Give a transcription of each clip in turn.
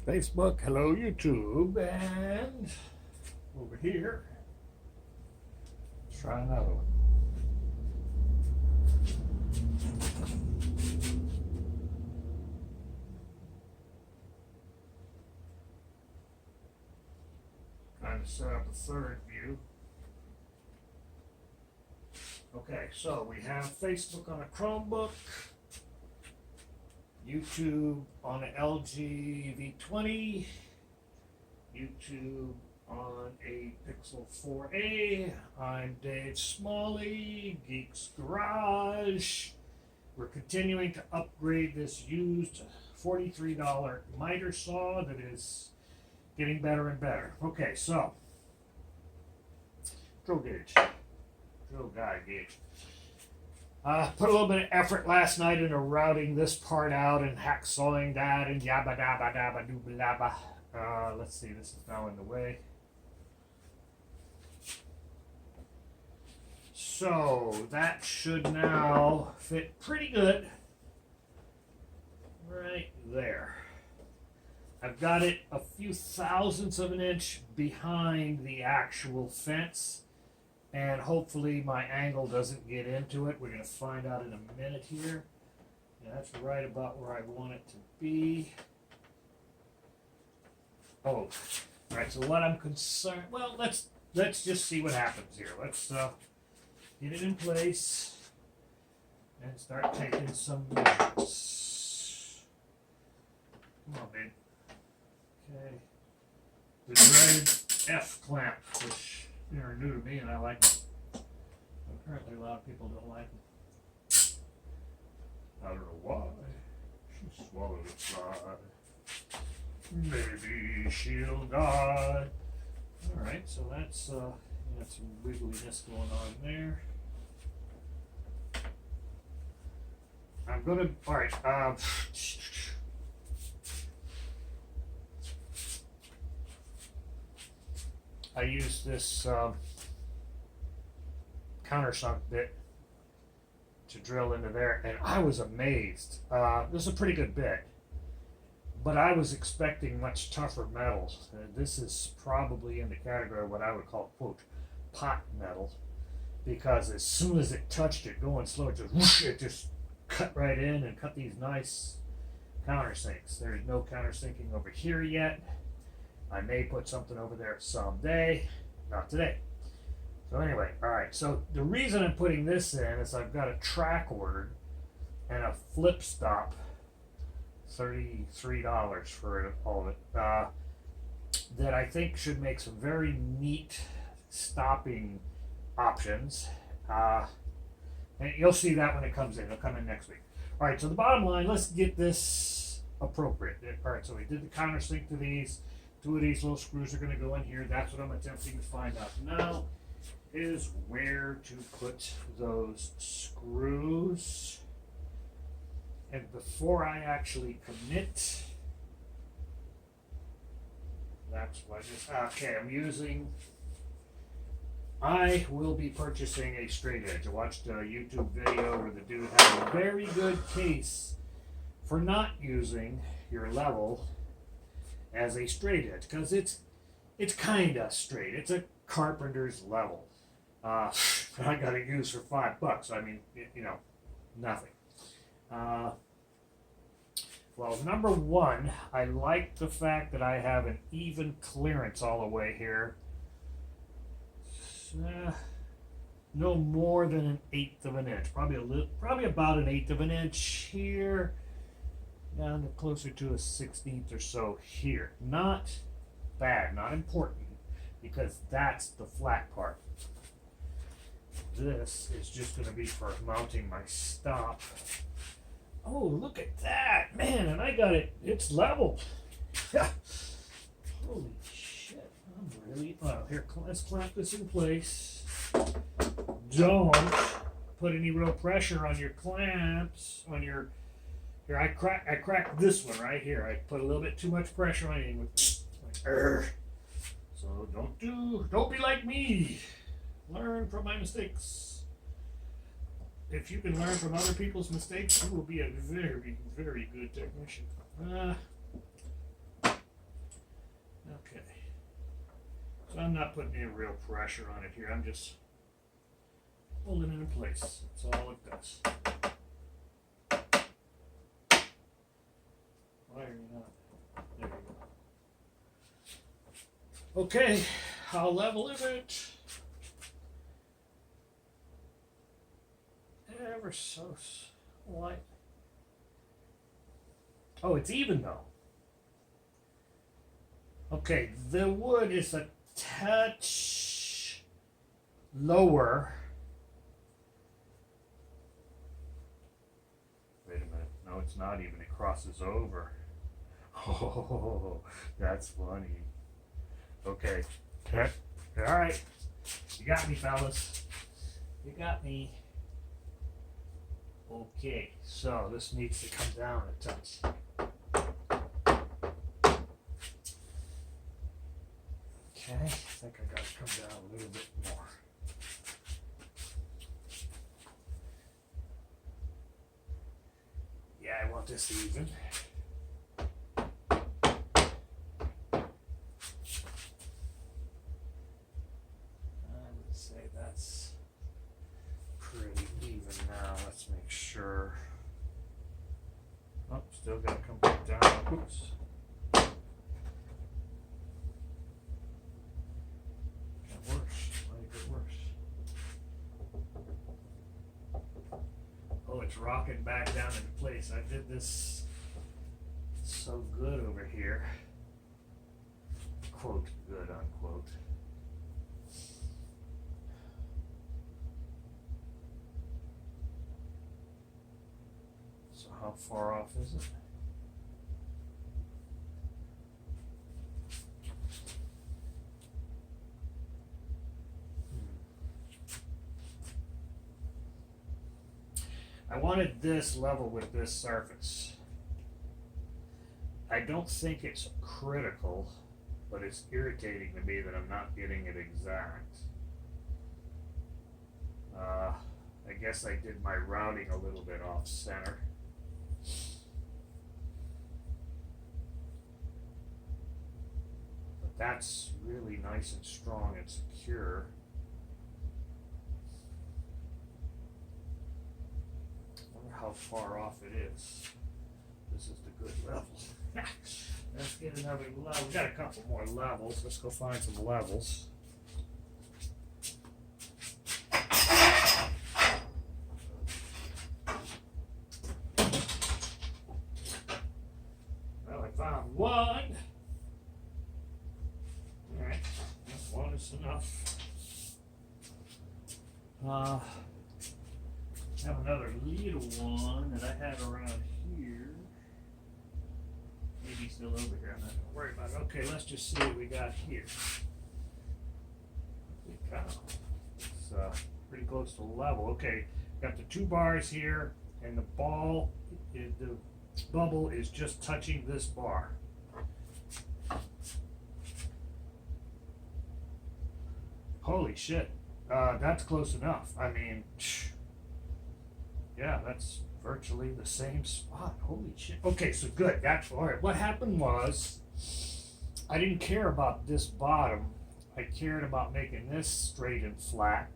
Facebook, hello YouTube, and over here, let's try another one. Trying to set up a third view. Okay, so we have Facebook on a Chromebook, YouTube on an LG V20, YouTube on a Pixel 4a. I'm Dave Smalley, Geeks Garage. We're continuing to upgrade this used $43 miter saw that is getting better and better. Okay, so drill gauge, drill guide gauge. Put a little bit of effort last night into routing this part out and hacksawing that and yabba dabba dabba dooba dabba. Let's see, this is now in the way. So that should now fit pretty good right there. I've got it a few thousandths of an inch behind the actual fence, and hopefully my angle doesn't get into it. We're going to find out in a minute here. Yeah, that's right about where I want it to be. Oh, all right. So what I'm concerned, well, let's just see what happens here. Let's get it in place and start taking some measurements. Come on, babe. Okay. The dreaded F clamp, which are new to me and I like them. Apparently a lot of people don't like them. I don't know why. She swallowed a fly. Maybe she'll die. Alright, so that's got some wiggliness going on there. I'm gonna, alright, I use this countersunk bit to drill into there, and I was amazed. This is a pretty good bit, but I was expecting much tougher metal. This is probably in the category of what I would call, quote, pot metal, because as soon as it touched it going slow, it just whoosh, it just cut right in and cut these nice countersinks. There's no countersinking over here yet. I may put something over there someday, not today. So anyway, all right, so the reason I'm putting this in is I've got a track ordered and a flip stop, $33 for all of it, that I think should make some very neat stopping options. And you'll see that when it comes in. It'll come in next week. All right, so the bottom line, let's get this appropriate. All right, so we did the countersink to these. Two of these little screws are going to go in here. That's what I'm attempting to find out now, is where to put those screws. And before I actually commit, that's what I just, okay, I will be purchasing a straight edge. I watched a YouTube video where the dude had a very good case for not using your level as a straight edge, because it's kind of straight. It's a carpenter's level. I got it used for $5. I mean, nothing. Well, number one, I like the fact that I have an even clearance all the way here. No more than an eighth of an inch. Probably about an eighth of an inch here, down to closer to a 16th or so here. Not bad, not important, because that's the flat part. This is just going to be for mounting my stop. Oh, look at that, man! And I got it. It's leveled. Holy shit! I'm really. Well, here, let's clamp this in place. Don't put any real pressure on your clamps. On your. Here, I cracked this one right here. I put a little bit too much pressure on it. So don't be like me. Learn from my mistakes. If you can learn from other people's mistakes, you will be a very, very good technician. Okay. So I'm not putting any real pressure on it here. I'm just holding it in place. That's all it does. Why are you not? There you go. Okay, I'll level it. Ever so slight. Oh, it's even though. Okay, the wood is a touch lower. Wait a minute. No, it's not even. It crosses over. Oh, that's funny. Okay. All right. You got me, fellas. You got me. Okay, so this needs to come down a touch. Okay, I think I got to come down a little bit more. Yeah, I want this even. I would say that's pretty even now. Let's make sure. Oh, still got to come back down. Oops. It's rocking back down into place. I did this so good over here. Quote, good, unquote. So how far off is it? I wanted this level with this surface. I don't think it's critical, but it's irritating to me that I'm not getting it exact. I guess I did my routing a little bit off center. But that's really nice and strong and secure. How far off it is. This is the good level. Let's get another level. We got a couple more levels. Let's go find some levels. Well, I found one. Alright, one is enough. I have another little one that I had around here. Maybe still over here. I'm not going to worry about it. Okay, let's just see what we got here. It's pretty close to level. Okay, got the 2 bars here, and the bubble is just touching this bar. Holy shit, that's close enough. I mean, yeah, that's virtually the same spot. Holy shit. Okay, so good. That's all right. What happened was I didn't care about this bottom. I cared about making this straight and flat.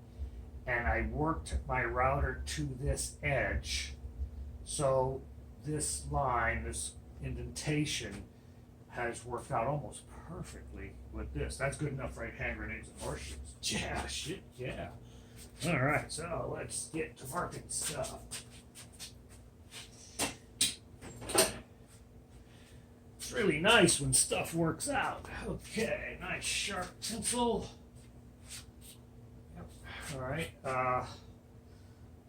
And I worked my router to this edge. So this line, this indentation, has worked out almost perfectly with this. That's good enough, right? Hand grenades and horseshoes. Yeah, shit, yeah. All right, so let's get to marking stuff. It's really nice when stuff works out. Okay, nice sharp pencil. Yep. All right,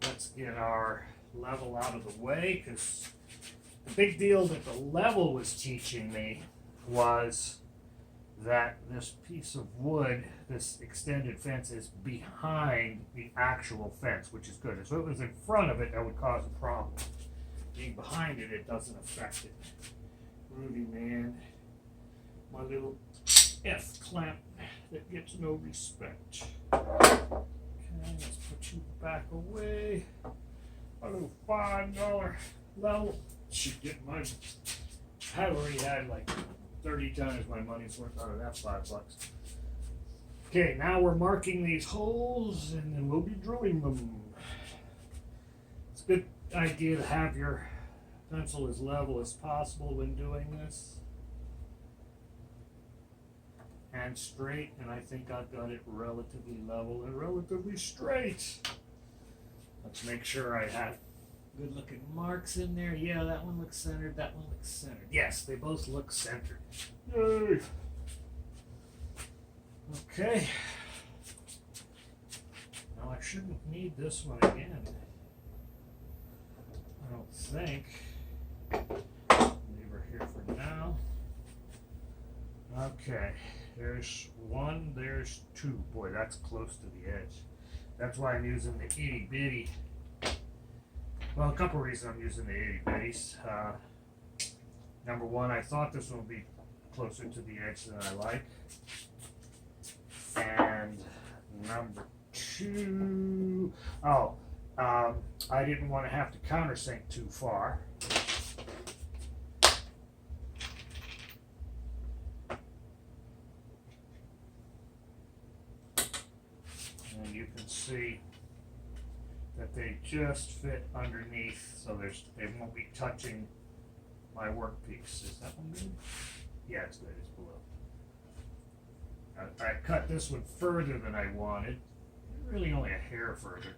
let's get our level out of the way, because the big deal that the level was teaching me was that this piece of wood, this extended fence, is behind the actual fence, which is good. So if it was in front of it, that would cause a problem. Being behind it, it doesn't affect it. Rudy, man, my little F clamp that gets no respect. Okay, let's put you back away. A little $5 level should get my. I already had like 30 times my money's worth out of that $5. Okay, now we're marking these holes and then we'll be drilling them. It's a good idea to have your pencil as level as possible when doing this. And straight, and I think I've got it relatively level and relatively straight. Let's make sure I have good looking marks in there. Yeah, that one looks centered, that one looks centered. Yes, they both look centered. Yay! Okay. Now I shouldn't need this one again. I don't think. Leave her here for now. Okay. There's one, there's two. Boy, that's close to the edge. That's why I'm using the itty bitty. Well, a couple of reasons I'm using the itty bitties. Number one, I thought this one would be closer to the edge than I like. And number two, I didn't want to have to countersink too far. And you can see that they just fit underneath, so they won't be touching my workpiece. Is that one good? Yeah, it's good. It's below. I cut this one further than I wanted, really only a hair further,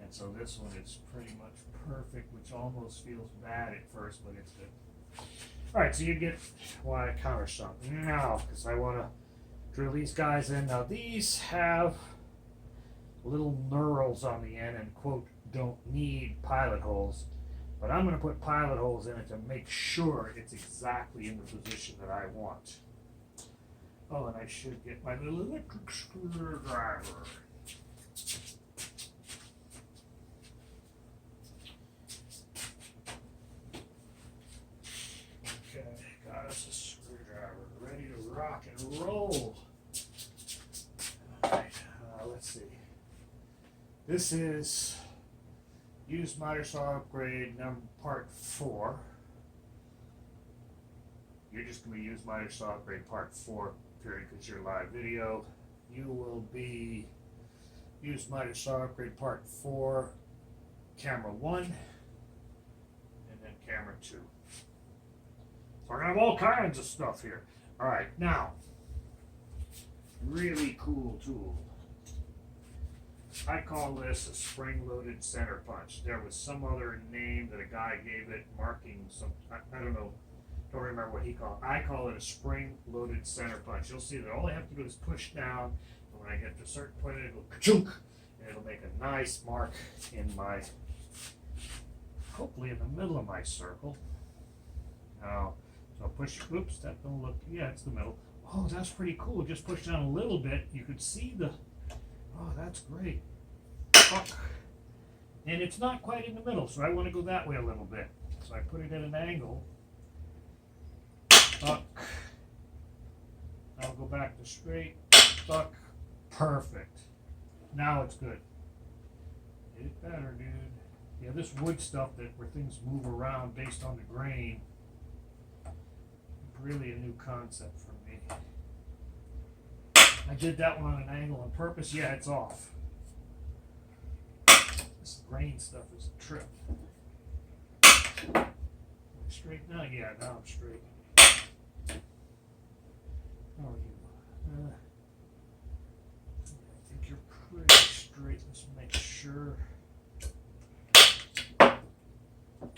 and so this one is pretty much perfect, which almost feels bad at first, but it's good. All right, so you get why I countersunk now, because I want to drill these guys in. Now these have little knurls on the end and quote don't need pilot holes, but I'm going to put pilot holes in it to make sure it's exactly in the position that I want. Oh, and I should get my little electric screwdriver. Okay, got us a screwdriver ready to rock and roll. Alright, let's see. This is Use Miter Saw Upgrade Part 4. You're just going to use Miter Saw Upgrade Part 4, period, because you're live video. You will be use Miter Saw Upgrade Part 4, Camera 1, and then Camera 2. So we're going to have all kinds of stuff here. Alright, now, really cool tool. I call this a spring-loaded center punch. There was some other name that a guy gave it, marking some, I don't know, don't remember what he called it. I call it a spring-loaded center punch. You'll see that all I have to do is push down, and when I get to a certain point, it'll go ka-chunk, and it'll make a nice mark in my, hopefully in the middle of my circle. Now, so I'll push, oops, that don't look, yeah, it's the middle. Oh, that's pretty cool. Just push down a little bit. You could see the, oh, that's great. And it's not quite in the middle, so I want to go that way a little bit. So I put it at an angle. I'll go back to straight. Perfect. Now it's good. Get it better, dude. Yeah, this wood stuff where things move around based on the grain, really a new concept for me. I did that one on an angle on purpose. Yeah, it's off. This grain stuff is a trip. Straight now? Yeah, now I'm straight. How are you? I think you're pretty straight. Let's make sure.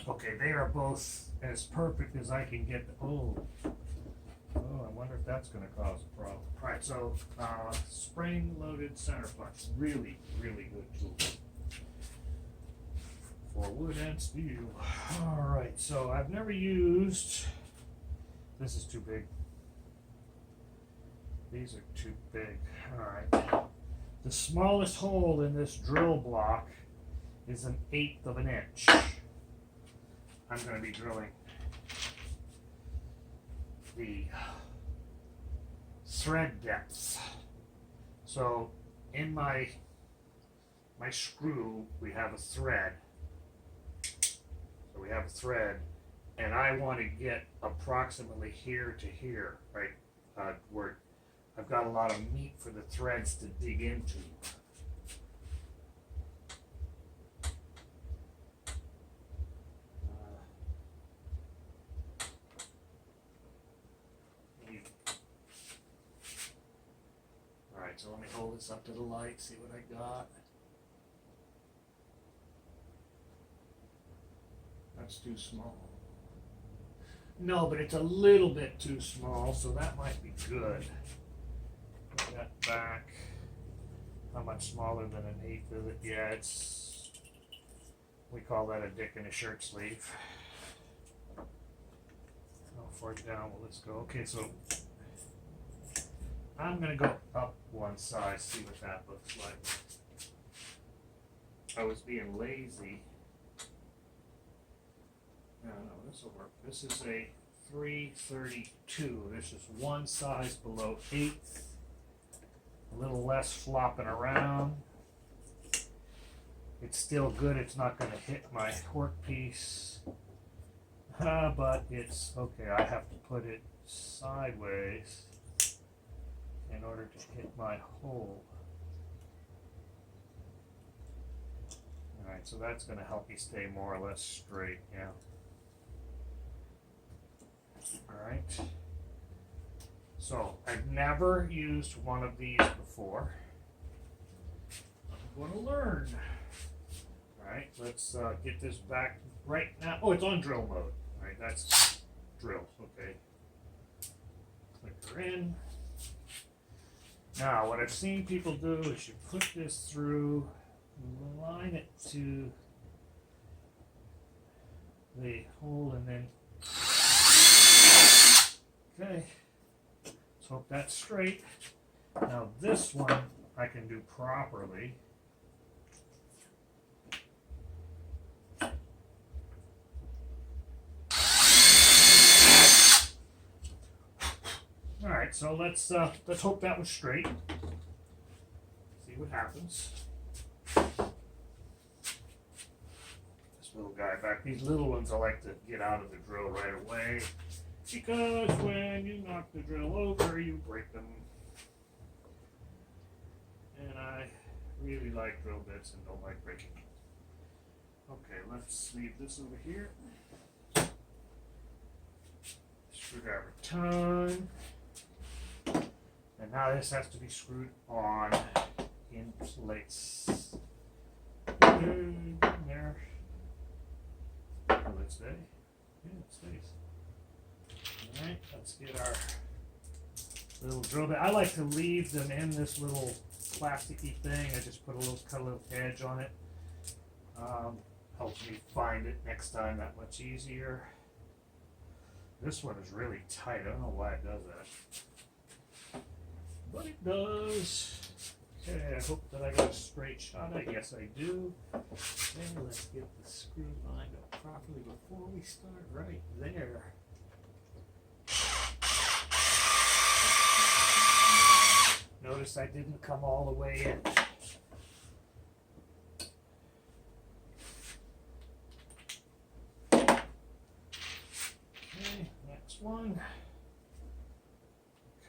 Okay, they are both as perfect as I can get. Oh, I wonder if that's going to cause a problem. All right, so spring-loaded center punch, really, really good tool for wood and steel. All right, so I've never used. This is too big. These are too big. All right. The smallest hole in this drill block is 1/8 of an inch. I'm going to be drilling the thread depth. So in my screw we have a thread. So we have a thread, and I want to get approximately here to here, right? Where I've got a lot of meat for the threads to dig into. Alright, so let me hold this up to the light, see what I got. That's too small. No, but it's a little bit too small, so that might be good. Put that back. How much smaller than an eighth of it? Yeah, it's, we call that a dick in a shirt sleeve. How far down will this go? Okay, so I'm gonna go up one size, see what that looks like. I was being lazy. No, this will work. This is a 332. This is one size below eighth. A little less flopping around. It's still good. It's not going to hit my workpiece. But it's okay. I have to put it sideways in order to hit my hole. Alright, so that's going to help me stay more or less straight. Yeah. Alright, so I've never used one of these before. I'm going to learn. Alright, let's get this back right now. Oh, it's on drill mode. Alright, that's drill. Okay. Click her in. Now, what I've seen people do is you put this through, line it to the hole, and then okay, let's hope that's straight. Now this one I can do properly. Alright, so let's hope that was straight. See what happens. This little guy back, these little ones I like to get out of the drill right away. Because when you knock the drill over, you break them. And I really like drill bits and don't like breaking them. Okay, let's leave this over here. Screwdriver time. And now this has to be screwed on in place. There. Will it stay? Yeah, it stays. Alright, let's get our little drill bit. I like to leave them in this little plasticky thing. I just cut a little edge on it. Helps me find it next time that much easier. This one is really tight. I don't know why it does that. But it does. Okay, I hope that I got a straight shot. I guess I do. And let's get the screw lined up properly before we start right there. Notice I didn't come all the way in. Okay, next one.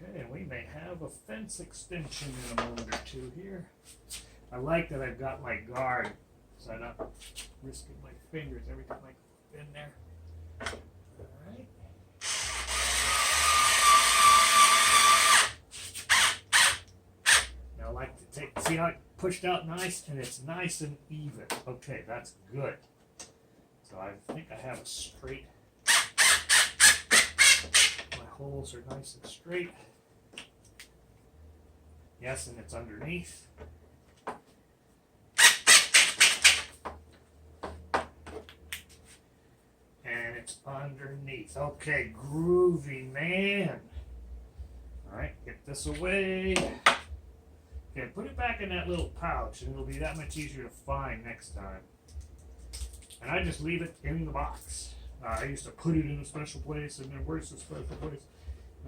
Okay, we may have a fence extension in a moment or two here. I like that I've got my guard, so I'm not risking my fingers every time I go in there. Alright. Now I like to take, see how it pushed out nice, and it's nice and even. Okay, that's good. So I think I have a straight, my holes are nice and straight. Yes, and it's underneath. And it's underneath. Okay, groovy, man. Alright, get this away. Okay, put it back in that little pouch and it'll be that much easier to find next time. And I just leave it in the box. I used to put it in a special place, and then where's the special place?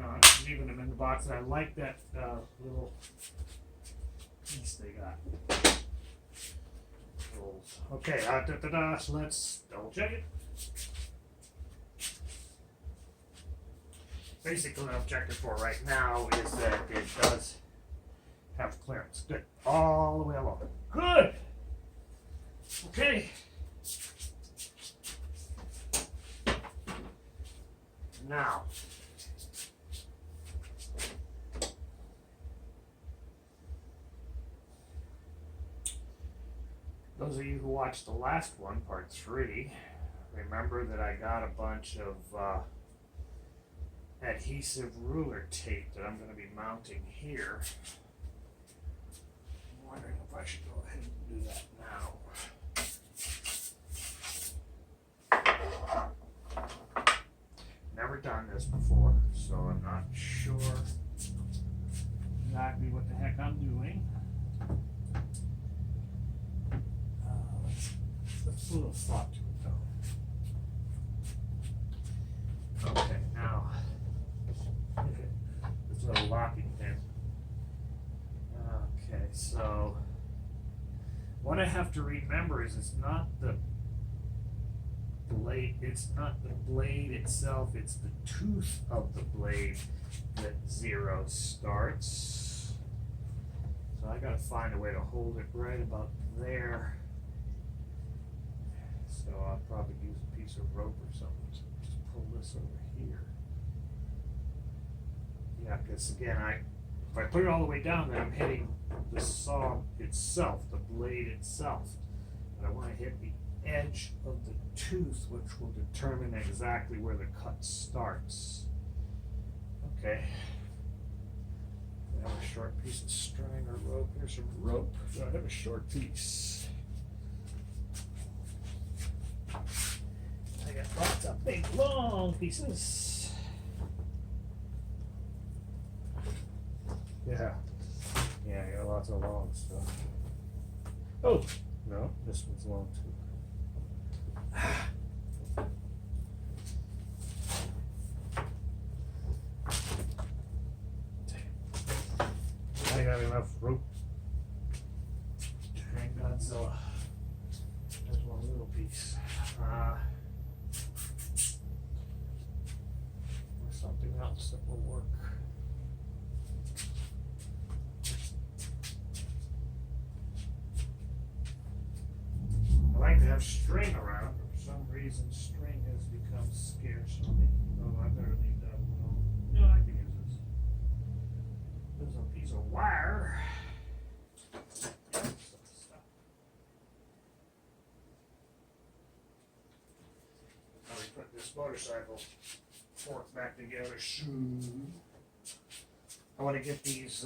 I'm leaving them in the box, and I like that little piece they got. Okay, so let's double check it. basically what I'm checking for right now is that it does have clearance. Good. All the way along. Good. Okay. Now, those of you who watched the last one, part 3, remember that I got a bunch of adhesive ruler tape that I'm going to be mounting here. I'm wondering if I should go ahead and do that now. Never done this before, so I'm not sure exactly what the heck I'm doing. Let's put a little thought to it though. Okay, now this little locking pin. Okay, so what I have to remember is it's not the blade, itself, it's the tooth of the blade that 0 starts. So I gotta find a way to hold it right about there. So I'll probably use a piece of rope or something to just pull this over here. Yeah, because again, if I put it all the way down, then I'm hitting the saw itself, the blade itself. But I want to hit the edge of the tooth, which will determine exactly where the cut starts. Okay. I have a short piece of string or rope. Here's some rope. So I have a short piece. I got lots of big, long pieces. Yeah. Yeah, I got lots of long stuff. Oh, no, this one's long too. I got enough rope to hang Godzilla. There's one little piece. Or something else that will work. I like to have string around, but for some reason string has become scarce on me. Oh, I better leave that alone. No, I can use this. There's a piece of wire. Now we put this motorcycle fork back together. I want to get these.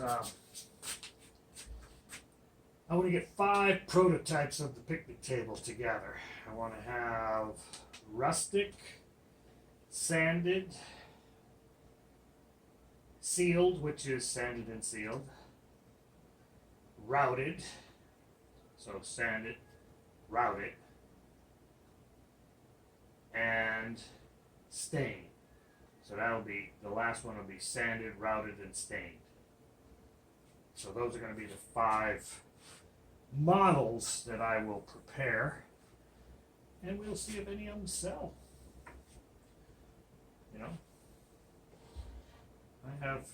I want to get 5 prototypes of the picnic tables together. I want to have rustic, sanded, sealed, which is sanded and sealed, routed, so sanded, routed, and stained. So that'll be, the last one will be sanded, routed, and stained. So those are going to be the 5 models that I will prepare, and we'll see if any of them sell. You know, I have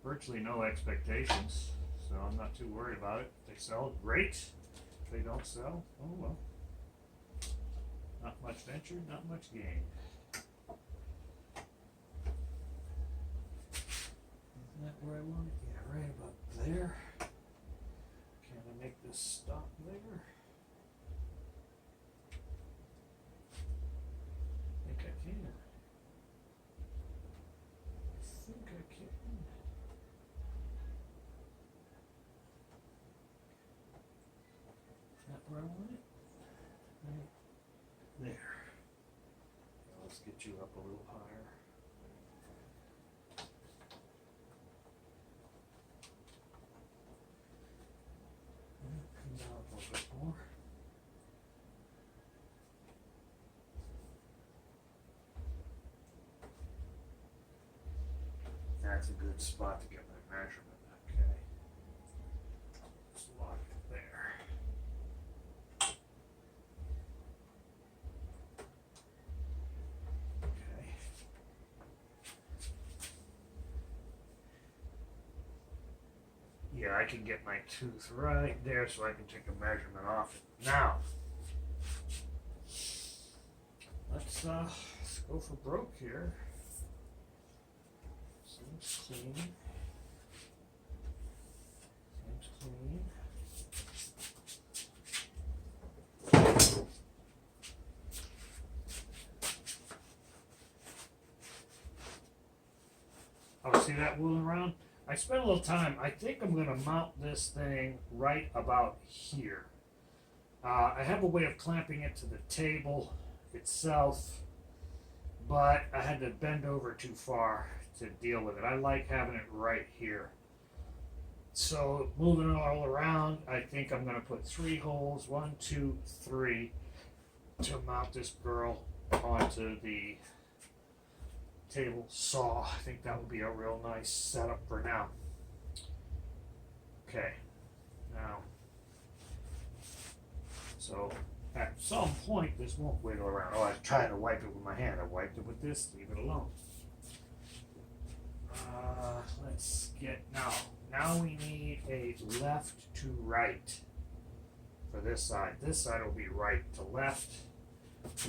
virtually no expectations, so I'm not too worried about it. If they sell, great. If they don't sell, oh well. Not much venture, not much gain. Isn't that where I want it? Yeah, right about there. Can I make this stop there? I think I can. Is that where I want it? Right there. Now let's get you up a little higher. Come down a little bit more. That's a good spot to get my measurement. Okay. Let's lock it there. Okay. Yeah, I can get my tooth right there so I can take a measurement off it. Now, let's go for broke here. Seems clean. Seems clean. Oh, see that wheeling around? I spent a little time. I think I'm going to mount this thing right about here. I have a way of clamping it to the table itself, but I had to bend over too far to deal with it. I like having it right here. So moving it all around, I think I'm going to put 3 holes, 1, 2, 3, to mount this girl onto the table saw. I think that would be a real nice setup for now. Okay, now, so at some point this won't wiggle around. Oh, I was trying to wipe it with my hand. I wiped it with this, leave it alone. Let's get, now we need a left to right for this side. This side will be right to left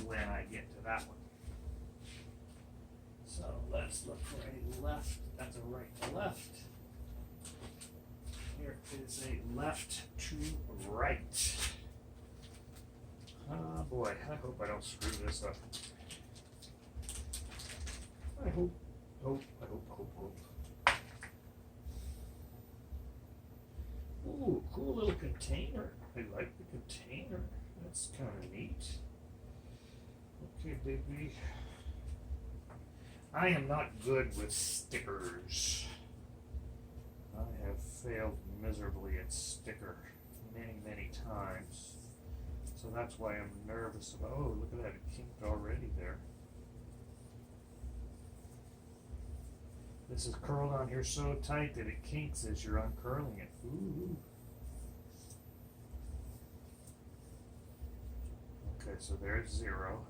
when I get to that one. So let's look for a left, that's a right to left. Here is a left to right. Oh boy, I hope I don't screw this up. I hope. Ooh, cool little container. I like the container. That's kind of neat. Okay, baby. I am not good with stickers. I have failed miserably at sticker many times. So that's why I'm nervous about, oh, look at that, it kinked already there. This is curled on here so tight that it kinks as you're uncurling it. Ooh. Okay, so there's 0.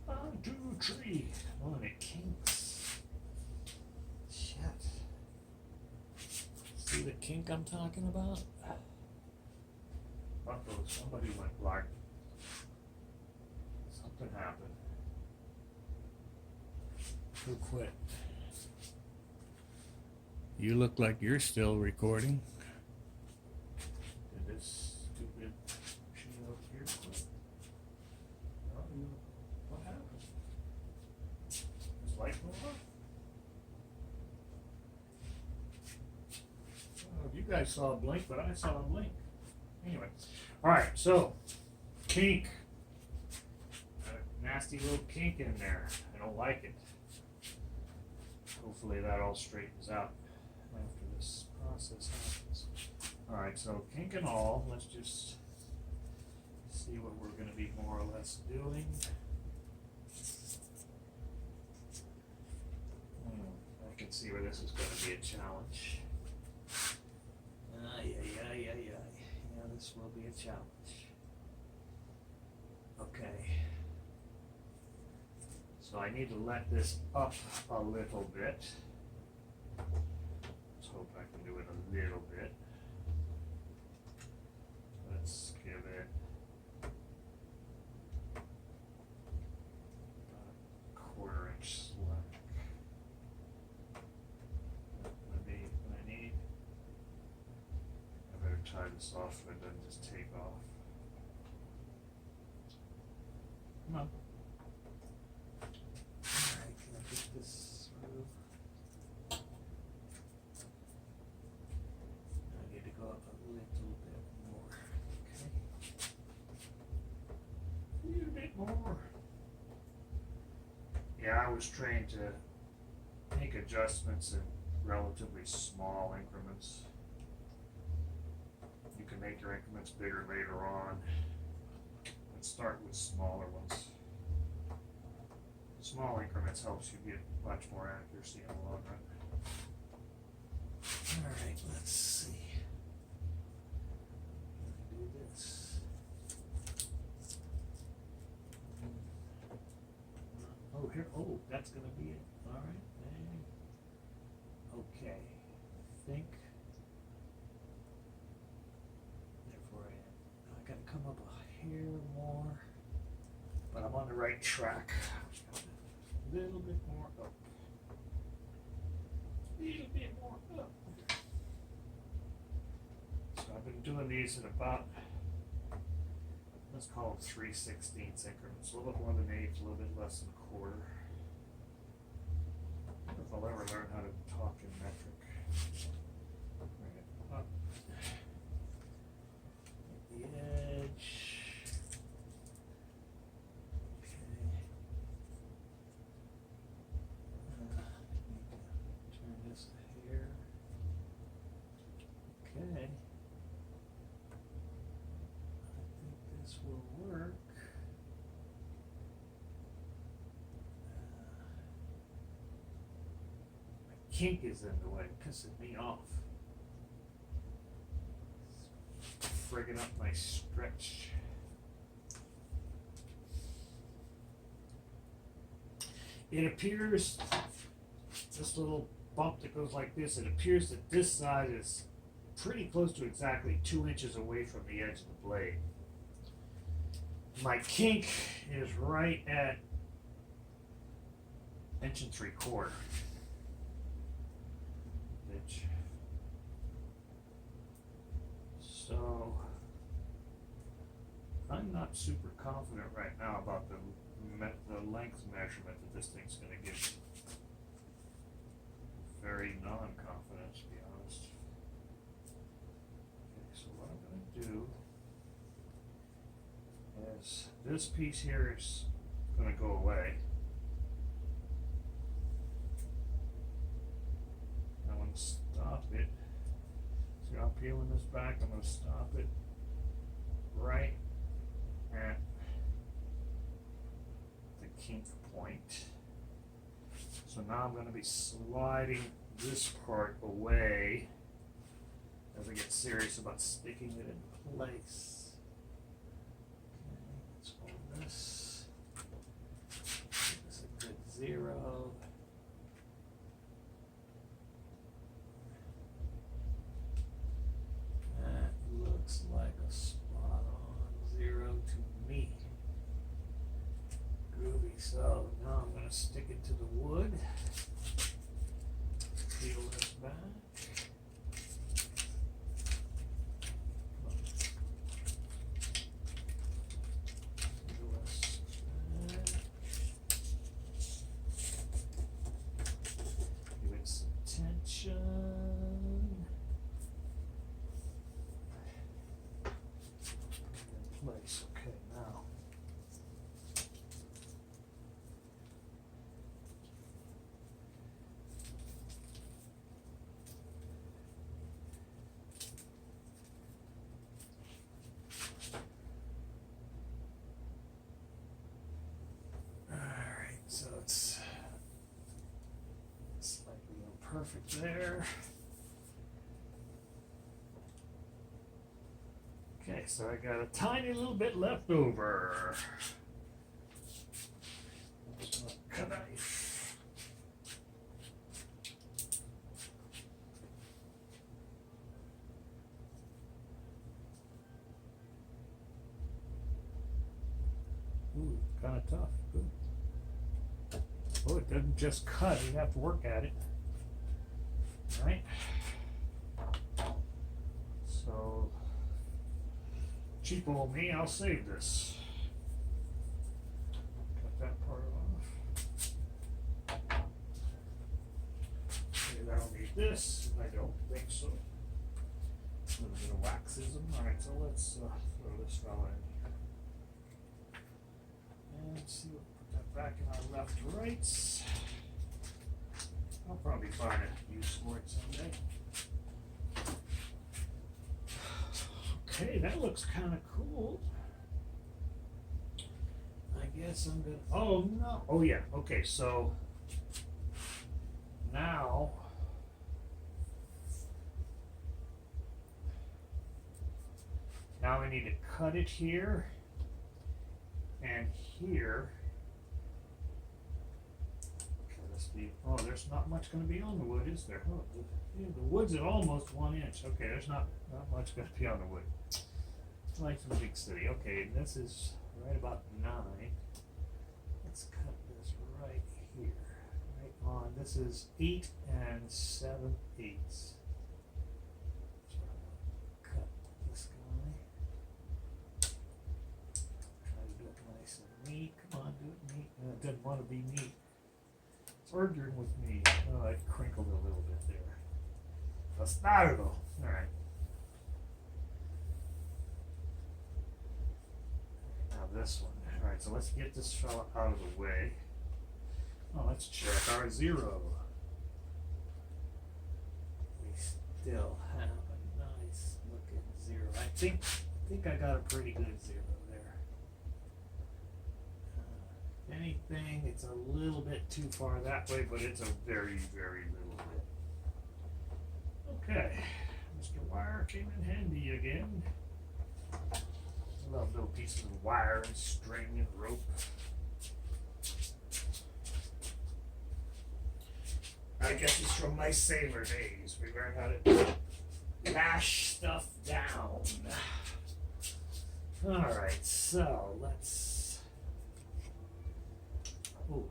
1, 2, 3. Oh, and it kinks. Shit. See the kink I'm talking about? Uh-oh, somebody went black. Something happened. Who quit? You look like you're still recording. Did this stupid machine over here quit? What happened? This light went off? Oh, you guys saw a blink, but I saw a blink. Anyway, alright, so kink. Got a nasty little kink in there. I don't like it. Hopefully that all straightens out after this process happens. Alright, so kink and all, let's just see what we're going to be more or less doing. I can see where this is going to be a challenge. Yeah, this will be a challenge. Okay. So I need to let this up a little bit. Let's hope I can do it a little bit. Let's give it about a 1/4 inch slack. That would be what I need. I better tie this off so it doesn't just take off. Come on. Alright, can I get this through? I need to go up a little bit more. Okay. A little bit more. Yeah, I was trained to make adjustments in relatively small increments. You can make your increments bigger later on. Let's start with smaller ones. Small increments helps you get much more accuracy in the long run. Alright, let's see. Do this. Oh, here, oh, that's gonna be it. Alright, okay. Think on the right track. A little bit more up. A little bit more up. So I've been doing these in about, let's call them 3/16 increments. A little bit more than an eighth, a little bit less than a quarter. I wonder if I'll ever learn how to talk in metric. Bring it up. At the edge. Turn this here. Okay. I think this will work. My kink is in the way, pissing me off. It's frigging up my stretch. It appears, this little bump that goes like this, it appears that this side is pretty close to exactly 2 inches away from the edge of the blade. My kink is right at 1 3/4 inch. So I'm not super confident right now about the length measurement that this thing's going to give. Very non-confident, to be honest. Okay, so what I'm going to do is this piece here is going to go away. I'm going to stop it. See, I'm peeling this back. I'm going to stop it right at the kink point. So now I'm going to be sliding this part away as I get serious about sticking it in place. Okay, let's hold this. Give this a good 0. That looks like a spot on 0 to me. Groovy. So now I'm going to stick it to the wood. Peel this back. Give it some tension. In place. Okay, now. So it's slightly imperfect there. Okay, so I got a tiny little bit left over. A knife. Ooh, kind of tough. Good. Oh, it doesn't just cut, you have to work at it. Right? So, cheapo me, I'll save this. Cut that part off. Okay, I don't need this. I don't think so. A little bit of waxism. Alright, so let's throw this fella in. And see what. Back in our left rights. I'll probably find a use for it someday. Okay, that looks kind of cool. I guess I'm gonna. Oh no! Oh yeah. Okay, so now I need to cut it here and here. Oh, there's not much going to be on the wood, is there? Oh, the wood's at almost 1 inch. Okay, there's not much going to be on the wood. It's like some big city. Okay, this is right about 9. this is 8 7/8. So I'm gonna cut this guy. Try to do it nice and neat. Come on, do it neat. It doesn't want to be neat. It's arguing with me. Oh, I crinkled a little bit there. Bastardo. Alright. Now this one. Alright, so let's get this fella out of the way. Oh, let's check our 0. We still have a nice looking 0. I think I got a pretty good 0 there. If anything, it's a little bit too far that way, but it's a very, very little bit. Okay, Mr. Wire came in handy again. I love little pieces of wire and string and rope. I guess it's from my sailor days. We learned how to lash stuff down. Alright, so let's... Oh,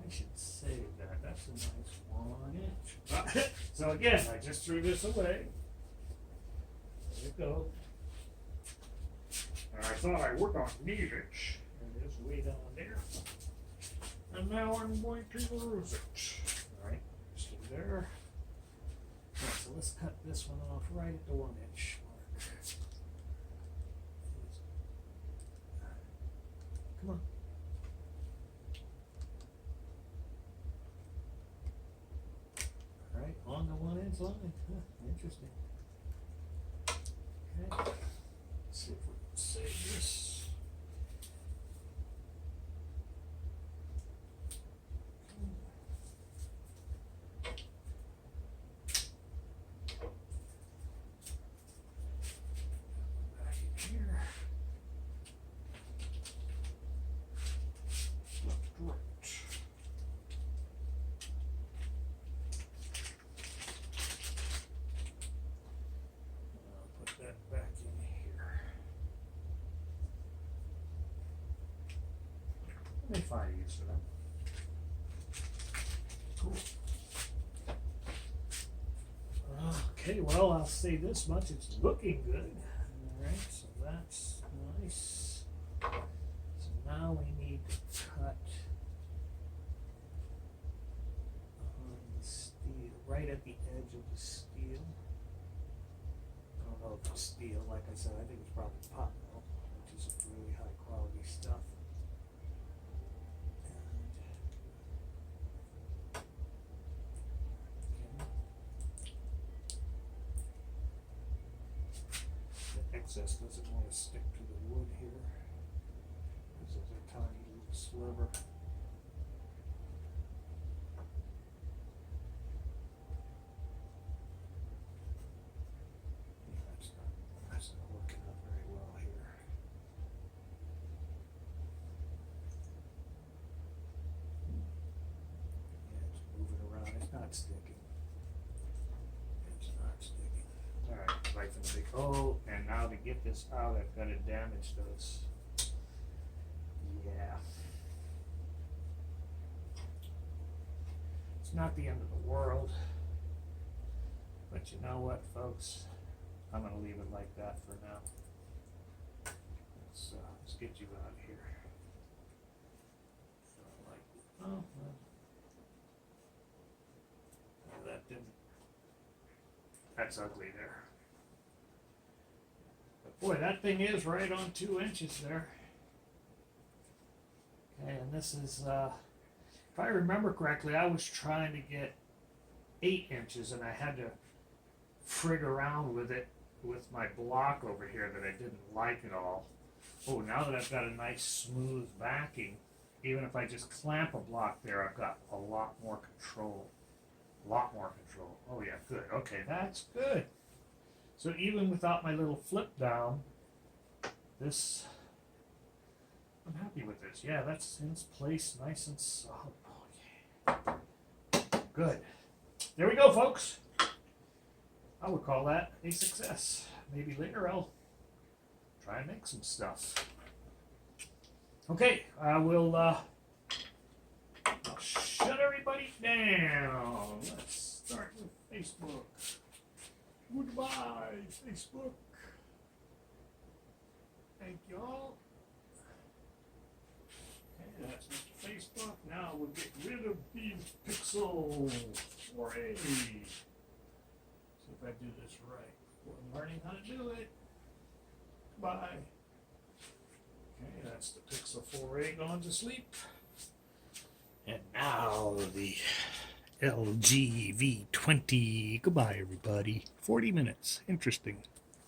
I should save that. That's a nice 1 inch. So again, I just threw this away. There you go. And I thought I worked on meterage. And it is way down there. And now I'm going to lose it. Alright. There. Right, so let's cut this one off right at the 1 inch mark. Come on. Alright, on the 1 inch line. Huh, interesting. Okay. Let's see if we can save this. Let me find a use for them. Cool. Okay, well, I'll say this much. It's looking good. Alright, so that's nice. So now we need to cut on the steel, right at the edge of the steel. I don't know if it's steel, like I said, I think it's probably pot metal, which is really high quality stuff. Excess doesn't want to stick to the wood here. This is a tiny little sliver. That's not working out very well here. Yeah, it's moving around. It's not sticking. It's not sticking. Alright, right from the big hole, and now to get this out, I've got to damage those. Yeah. It's not the end of the world. But you know what, folks? I'm going to leave it like that for now. Let's get you out of here. Oh, well. That didn't. That's ugly there. But boy, that thing is right on 2 inches there. Okay, and this is, if I remember correctly, I was trying to get 8 inches, and I had to frig around with it with my block over here that I didn't like at all. Oh, now that I've got a nice smooth backing, even if I just clamp a block there, I've got a lot more control. A lot more control. Oh yeah, good. Okay, that's good. So even without my little flip down, this, I'm happy with this. Yeah, that's in its place, nice and solid. Oh yeah. Good. There we go, folks. I would call that a success. Maybe later I'll try and make some stuff. Okay, I will I'll shut everybody down. Now, let's start with Facebook. Goodbye, Facebook. Thank you all. Okay, that's Mr. Facebook. Now we'll get rid of these Pixel 4a. See if I do this right. We're learning how to do it. Goodbye. Okay, that's the Pixel 4a gone to sleep. And now the LG V20. Goodbye, everybody. 40 minutes. Interesting.